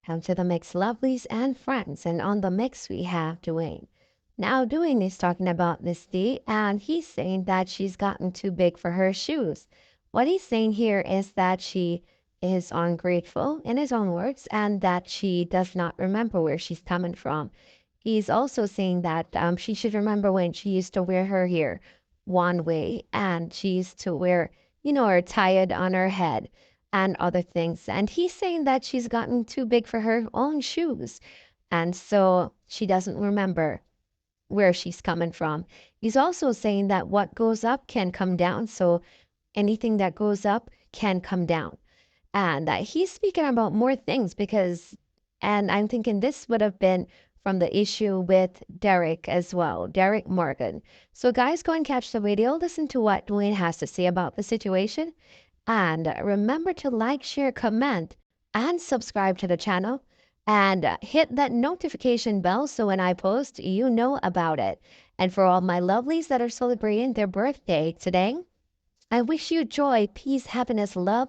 Come to the mix, lovelies and friends. And on the mix, we have Dwayne. Now, Dwayne is talking about Ms.D, and he's saying that she's gotten too big for her shoes. What he's saying here is that she is ungrateful, in his own words, and that she does not remember where she's coming from. He's also saying that she should remember when she used to wear her hair one way and she used to wear, her tied on her head and other things. And he's saying that she's gotten too big for her own shoes. And so she doesn't remember where she's coming from. He's also saying that what goes up can come down. So anything that goes up can come down. And he's speaking about more things and I'm thinking this would have been from the issue with Derek as well, Derek Morgan. So, guys, go and catch the video, listen to what Dwayne has to say about the situation, and remember to like, share, comment, and subscribe to the channel. And hit that notification bell so when I post, you know about it. And for all my lovelies that are celebrating their birthday today, I wish you joy, peace, happiness, love,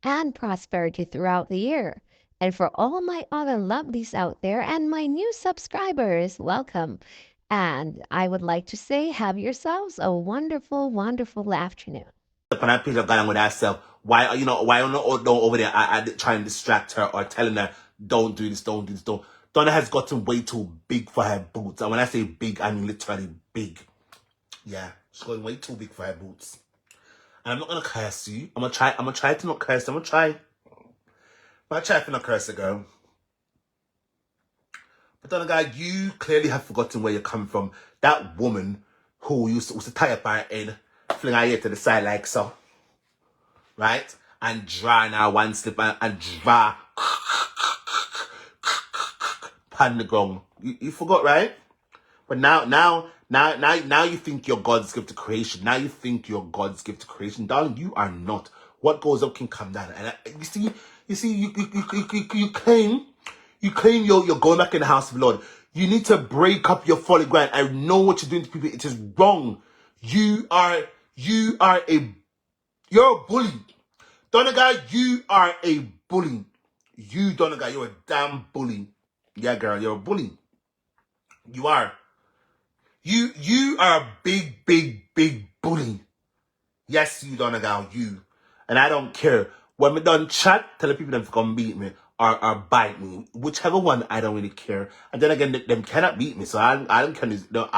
and prosperity throughout the year. And for all my other lovelies out there and my new subscribers, welcome. And I would like to say, have yourselves a wonderful, wonderful afternoon. On that page of going with herself, why don't over there I try and distract her or telling her don't do this, don't do this, don't. Donna has gotten way too big for her boots. And when I say big, I mean literally big. Yeah, she's going way too big for her boots. And I'm not gonna curse you. I'm gonna try to not curse. I'm gonna try to not curse a girl. But Donna guy, you clearly have forgotten where you're coming from. That woman who used to tie up her head, fling her hair to the side like so. Right? And draw now one slip and draw pan the ground. You forgot, right? But now you think you're God's gift to creation. Now you think you're God's gift to creation. Darling, you are not. What goes up can come down. And you claim you're going back in the house of the Lord. You need to break up your folly ground. I know what you're doing to people. It is wrong. You're a bully. Donegal, you are a bully. You, Donegal, you're a damn bully. Yeah, girl, you're a bully. You are. You are a big bully. Yes, you, Donegal, you. And I don't care. When we done chat, tell the people them to come beat me or bite me. Whichever one, I don't really care. And then again, them cannot beat me. So I don't care. No,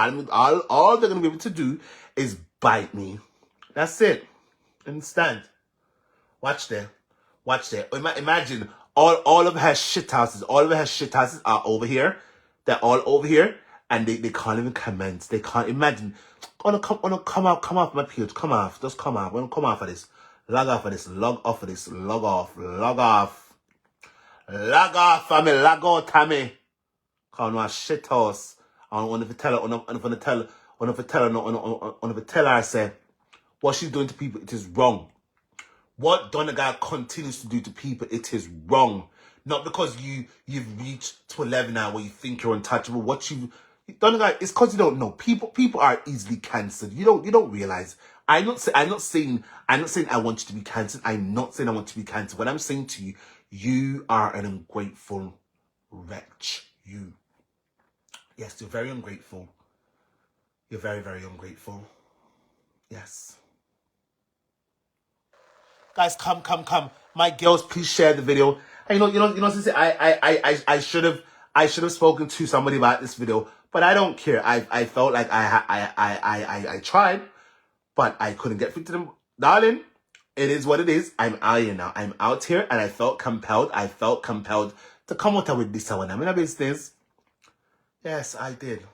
all they're going to be able to do is bite me. That's it. Understand? Watch there. Imagine all of her shit houses. All of her shit houses are over here. They're all over here. And they can't even comment. They can't imagine. Come off my page. Come off. Just come off. Come off of this. Log off of this. Log off of this. Log off. Log off. Log off, family. Log out, Tammy. Come on, shit house. I want to tell her, I say, what she's doing to people, it is wrong. What Donegal continues to do to people, it is wrong. Not because you've reached to a level now where you think you're untouchable. Donegal, it's because you don't know. People are easily cancelled. You don't realize. I'm not saying I want you to be cancelled. I'm not saying I want you to be cancelled. What I'm saying to you, you are an ungrateful wretch. You. Yes, you're very ungrateful. You're very, very ungrateful. Yes. Guys, come. My girls, please share the video. And since I should have spoken to somebody about this video, but I don't care. I felt like I tried, but I couldn't get through to them. Darling, it is what it is. I'm out here now. I'm out here, and I felt compelled to come out with this one. I'm in a business. Yes, I did.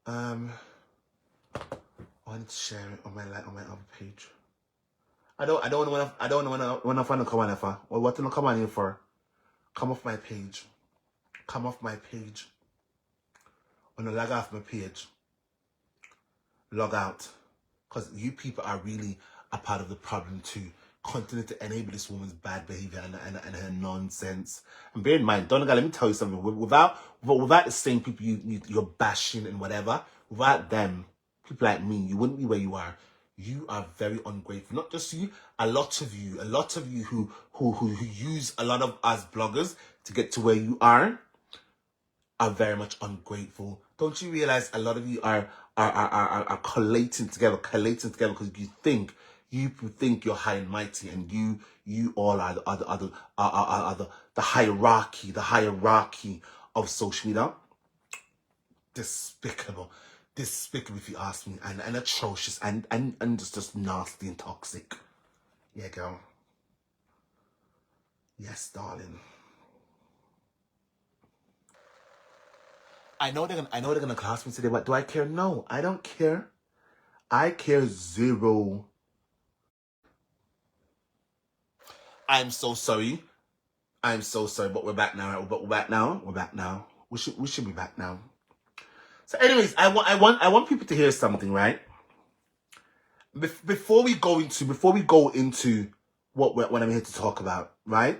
I wanted to share it on my other page. I don't want to find a come on for. Well, what to come on here for? Come off my page. Come off my page. When I log off my page. Log out. Because you people are really a part of the problem too. Continue to enable this woman's bad behavior and her nonsense. And bear in mind, Donegal, let me tell you something. Without the same people you're bashing and whatever, without them, people like me, you wouldn't be where you are. You are very ungrateful. Not just you, a lot of you who use a lot of us bloggers to get to where you are very much ungrateful. Don't you realize a lot of you are collating together because you think you're high and mighty, and you all are the hierarchy of social media. Despicable if you ask me, and atrocious and just nasty and toxic. Yeah, girl. Yes, darling. I know they're gonna class me today, but do I care? No, I don't care. I care zero. I'm so sorry. But we're back now. We're back now. We should be back now. So, anyways, I want people to hear something, right? Before we go into what I'm here to talk about, right?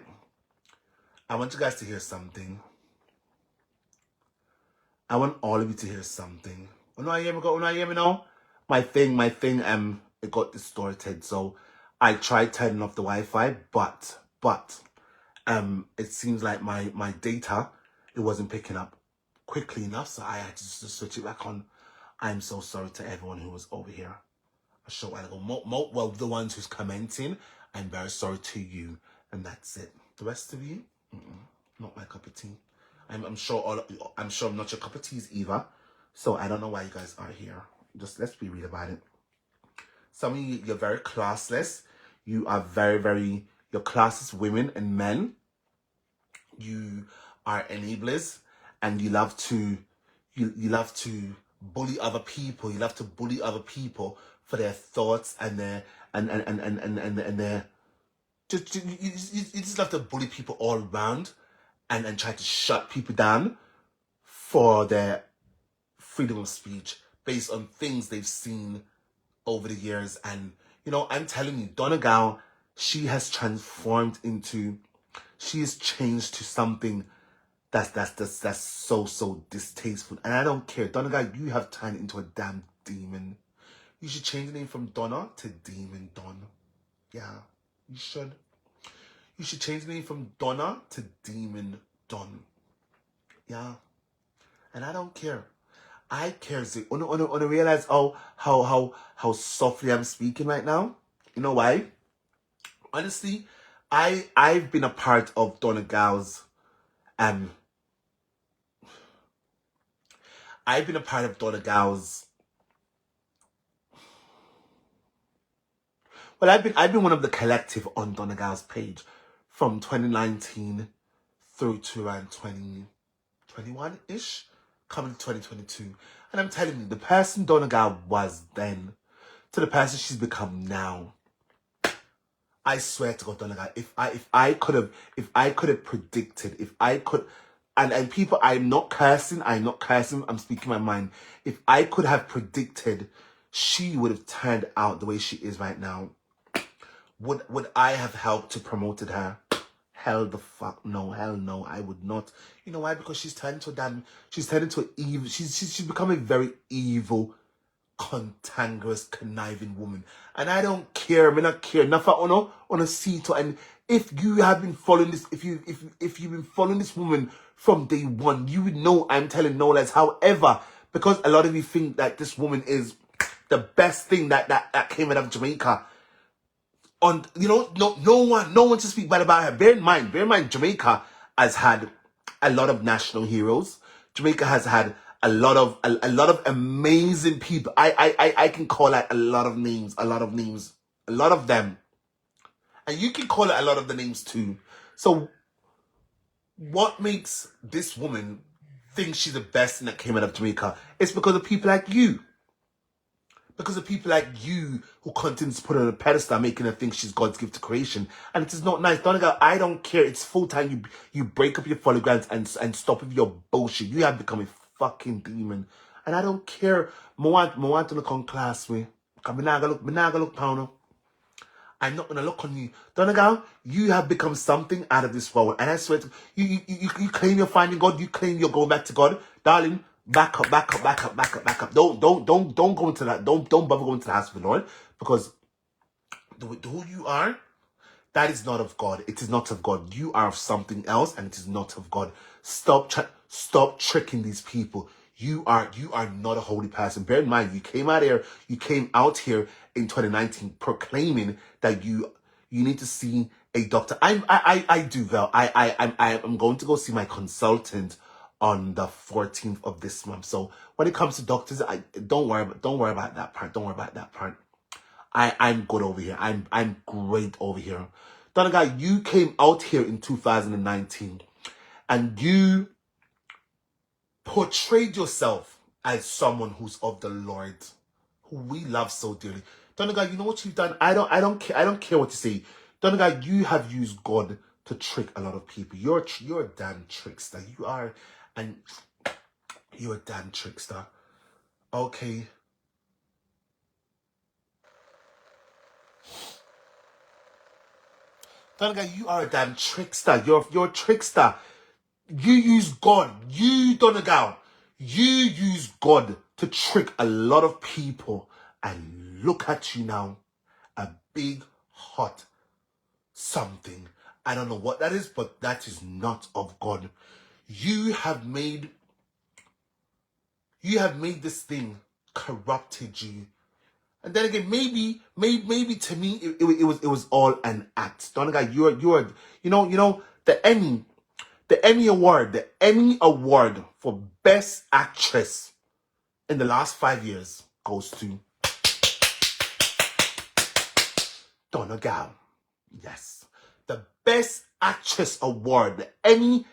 I want you guys to hear something. I want all of you to hear something. When I hear me now, my thing, it got distorted. So I tried turning off the Wi-Fi, but it seems like my data, it wasn't picking up quickly enough, so I had to just switch it back on. I'm so sorry to everyone who was over here a short while ago. Well, the ones who's commenting, I'm very sorry to you, and that's it. The rest of you, not my cup of tea. I'm sure I'm not your cup of teas either. So I don't know why you guys are here. Just let's be real about it. Some of you, you're very classless. You are very you're classless women and men. You are enablers, and you love to bully other people. You love to bully other people for their thoughts and their and their you just love to bully people all around and try to shut people down for their freedom of speech based on things they've seen over the years. And I'm telling you, Donegal, she has changed to something that's so distasteful. And I don't care. Donegal, you have turned into a damn demon. You should change the name from Donna to Demon Don. Yeah, you should. You should change the name from Donna to Demon Don. Yeah. And I don't care. I care. When I realize how softly I'm speaking right now. You know why? Honestly, I've been a part of Donegal's I've been a part of Donegal's. Well, I've been one of the collective on Donegal's page from 2019 through to around 2021-ish, coming to 2022. And I'm telling you, the person Donegal was then to the person she's become now. I swear to God, Donegal, if I could have predicted, and people, I'm not cursing, I'm speaking my mind. If I could have predicted she would have turned out the way she is right now, would I have helped to promoted her? Hell the fuck no, hell no, I would not. You know why? Because she's turned into evil. She's become a very evil, cantankerous, conniving woman. And I don't care. I not care. Nothing on a seat. And if you have been following this, if you've been following this woman from day one, you would know I'm telling no lies. However, because a lot of you think that this woman is the best thing that came out of Jamaica. No one to speak bad about her. Bear in mind, Jamaica has had a lot of national heroes. Jamaica has had a lot of amazing people. I can call out a lot of names, a lot of them. And you can call out a lot of the names too. So what makes this woman think she's the best thing that came out of Jamaica? It's because of people like you. Because of people like you who continue to put her on a pedestal, making her think she's God's gift to creation. And it is not nice. Donegal, I don't care. It's full time. You break up your follow-grams and stop with your bullshit. You have become a fucking demon. And I don't care. I want to look on class with. I'm not gonna look down. I'm not gonna look on you. Donegal, you have become something out of this world. And I swear to you claim you're finding God, you claim you're going back to God. Darling, back up, back up, back up, back up, back up. Don't go into that. Don't bother going to the house of the Lord, because who you are, that is not of God. It is not of God. You are of something else, and it is not of God. Stop tricking these people. You are not a holy person. Bear in mind, you came out here in 2019 proclaiming that you need to see a doctor. I do well. I'm going to go see my consultant on the 14th of this month. So when it comes to doctors, don't worry about that part. Don't worry about that part. I'm good over here. I'm great over here. Donegal, you came out here in 2019 and you portrayed yourself as someone who's of the Lord, who we love so dearly. Donegal, you know what you've done? I don't care what you say. Donegal, you have used God to trick a lot of people. You're a damn trickster. You're a damn trickster. Okay. Donegal, you are a damn trickster. You're a trickster. You use God. You, Donegal, you use God to trick a lot of people. And look at you now. A big, hot something. I don't know what that is, but that is not of God. You have made this thing corrupted you. And then again, maybe to me, it was all an act. Donegal, you're the Emmy Award for Best Actress in the last 5 years goes to Donegal. Yes. The Best Actress Award. The Emmy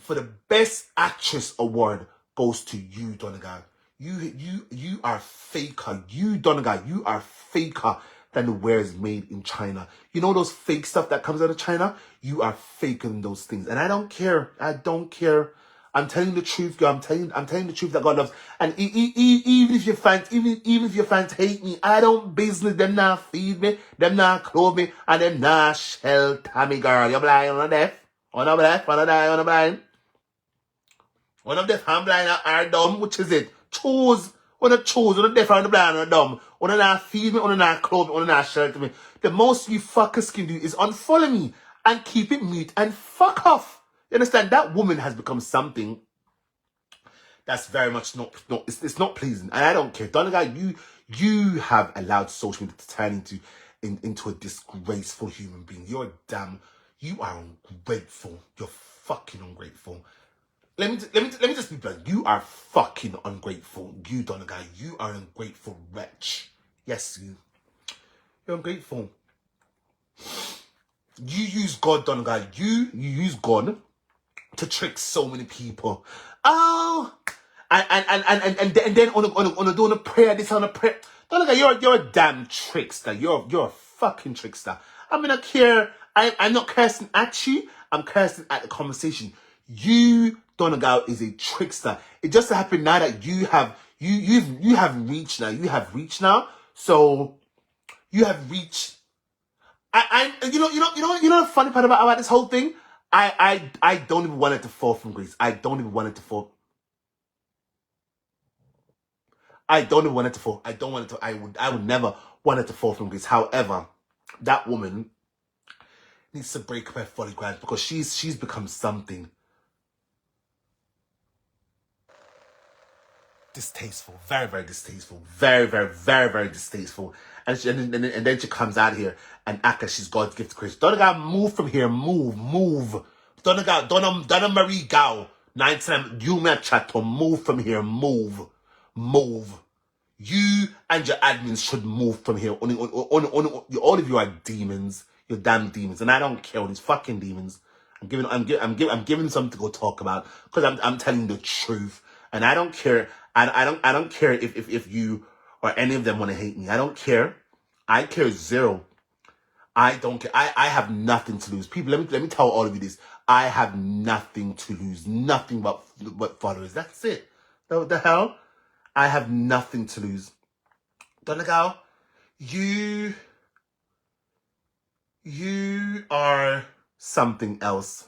for the Best Actress Award goes to you, Donegal. You are faker. You, Donegal, you are faker than the wares made in China. You know those fake stuff that comes out of China? You are faking those things. And I don't care. I don't care. I'm telling the truth, girl. I'm telling the truth that God loves. And even if your fans hate me, I don't business. Them not feed me, them not clothe me, and them not shelter me, girl. You're blind on the deaf. One of deaf, one of die, one of blind. One of deaf and blind are dumb. Which is it? Choose. One of the deaf and the blind are dumb. One of not feed me, one of not clothe me, one of not shelter me. The most you fuckers can do is unfollow me and keep it mute and fuck off. You understand? That woman has become something that's very much it's not pleasing, and I don't care. Donegal, you have allowed social media to turn into a disgraceful human being. You are ungrateful. You're fucking ungrateful. Let me just be blunt. You are fucking ungrateful. You, Donegal, you are an ungrateful wretch. Yes, you're ungrateful. You use God, Donegal. You use God to trick so many people. Oh, and then on a prayer, this on a prayer. Don't look at you're a damn trickster. You're a fucking trickster. I mean, I care. I'm not cursing at you. I'm cursing at the conversation. You, Donegal, is a trickster. It just so happened now that you have reached now. You have reached now. So you have reached. You know the funny part about this whole thing. I don't even want it to fall from grace. I don't even want it to fall. I don't even want it to fall. I don't want it to. I would never want it to fall from grace. However, that woman needs to break up her folly grind, because she's become something distasteful, very, very distasteful, very, very, very, very distasteful. And then she comes out here and act like she's God's gift to Christ. Donegal, move from here, move. Donegal, Donna Marie Gao, 19, you may chat to move from here, move. You and your admins should move from here. All of you are demons. You're damn demons, and I don't care what these fucking demons. I'm giving something to go talk about, because I'm telling the truth, and I don't care. I don't care if you or any of them want to hate me. I don't care. I care zero. I don't care. I have nothing to lose. People, let me tell all of you this. I have nothing to lose. Nothing but followers. That's it. The hell? I have nothing to lose. Donegal, you are something else.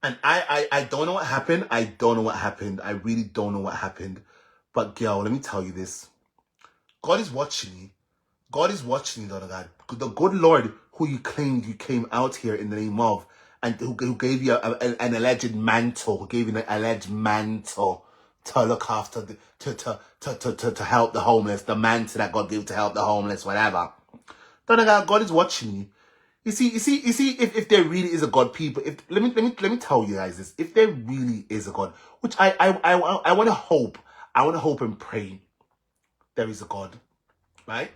And I don't know what happened. I don't know what happened. I really don't know what happened. But girl, let me tell you this. God is watching you. God is watching you, daughter God. The good Lord who you claimed you came out here in the name of, and who gave you an alleged mantle, who gave you an alleged mantle to look after, to help the homeless, the mantle that God gave to help the homeless, whatever. Daughter God, God is watching you. You see, if there really is a God, people, if let me tell you guys this, if there really is a God, which I want to hope, and pray there is a God, right?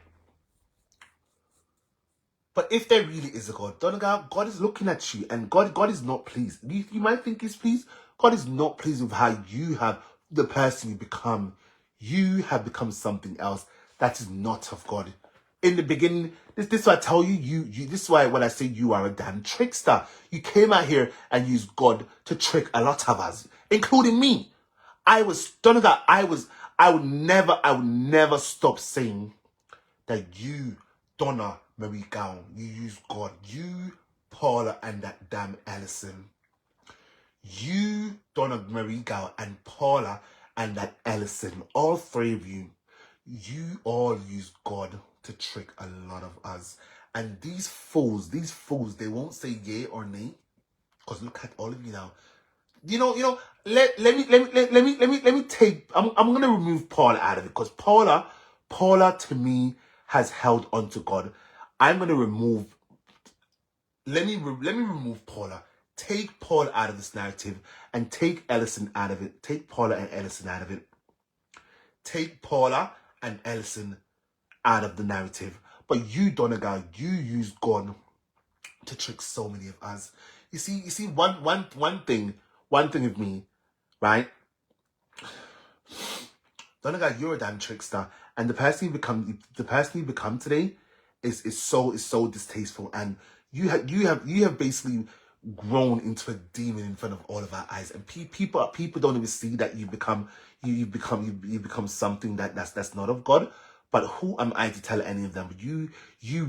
But if there really is a God, Donegal, God is looking at you, and God is not pleased. You might think he's pleased. God is not pleased with how you have, the person you become. You have become something else that is not of God. In the beginning, this is why I tell you, this is why when I say you are a damn trickster, you came out here and used God to trick a lot of us, including me. Donegal, I would never stop saying that you, Donna Marie Gowan, you use God. You, Paula, and that damn Ellison. You, Donna Marie Gowan, and Paula, and that Ellison. All three of you, you all use God to trick a lot of us. And these fools, they won't say yay or nay. Because look at all of you now. Let me take, I'm gonna remove Paula out of it, because Paula to me has held on to God. I'm gonna remove, let me remove Paula. Take Paula out of this narrative and take Ellison out of it. Take Paula and Ellison out of it. Take Paula and Ellison out of the narrative. But you, Donegal, you use God to trick so many of us. You see, one thing with me, right? Donegal, you're a damn trickster, and the person you become today is so distasteful, and you have basically grown into a demon in front of all of our eyes, and people don't even see that you become something that's not of God. But who am I to tell any of them? But you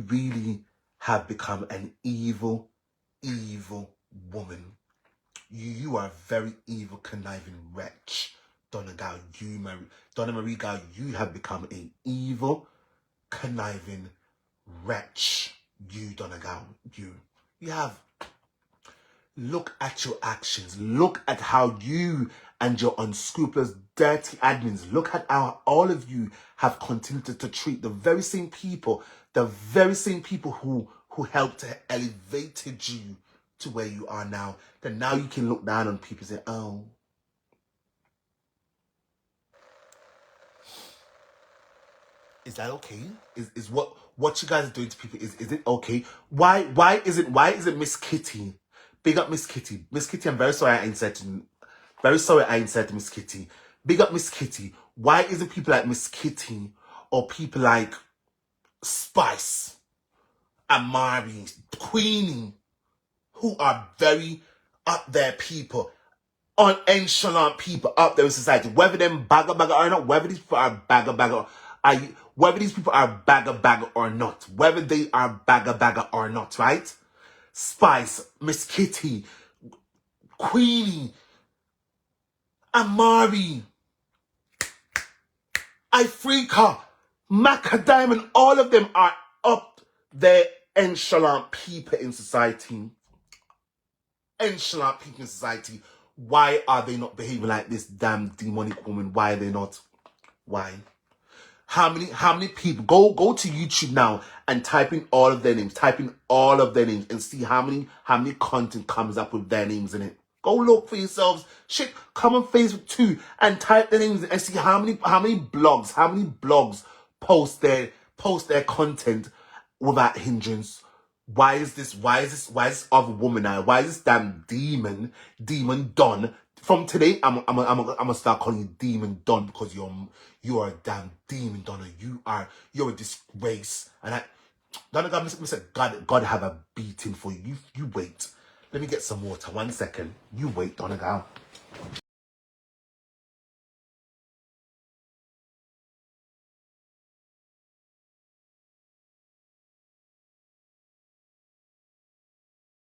really have become an evil woman. You are a very evil, conniving wretch. Donna Marie Gal, you have become an evil, conniving wretch. You, Donna Gal, you have. Look at your actions. Look at how you and your unscrupulous, dirty admins, look at how all of you have continued to treat the very same people who helped to elevated you to where you are now. Then now you can look down on people and say, oh, is that okay? Is what you guys are doing to people, is it okay? Why isn't Miss Kitty? Big up Miss Kitty. Miss Kitty, I'm very sorry I ain't said Miss Kitty. Big up Miss Kitty. Why isn't people like Miss Kitty or people like Spice, Amari, Queenie, who are very up there people, nonchalant people up there in society, whether them bagger or not, whether these people are bagger whether these people are bagger or not, whether they are bagger or not, right? Spice, Miss Kitty, Queenie, Amari, Ifrika, Macadam, all of them are up there, nonchalant people in society. Nonchalant people in society. Why are they not behaving like this damn demonic woman? Why are they not? Why? How many people go to YouTube now and type in all of their names, and see how many content comes up with their names in it. Go look for yourselves. Shit, come on Facebook too and type their names and see how many blogs post their content without hindrance. Why is this other woman now? Why is this damn demon Don? From today, I'm gonna start calling you Demon Don, because you are a damn demon, Donna. You're a disgrace. And Donna, God have a beating for you. You wait. Let me get some water. 1 second. You wait, Donna.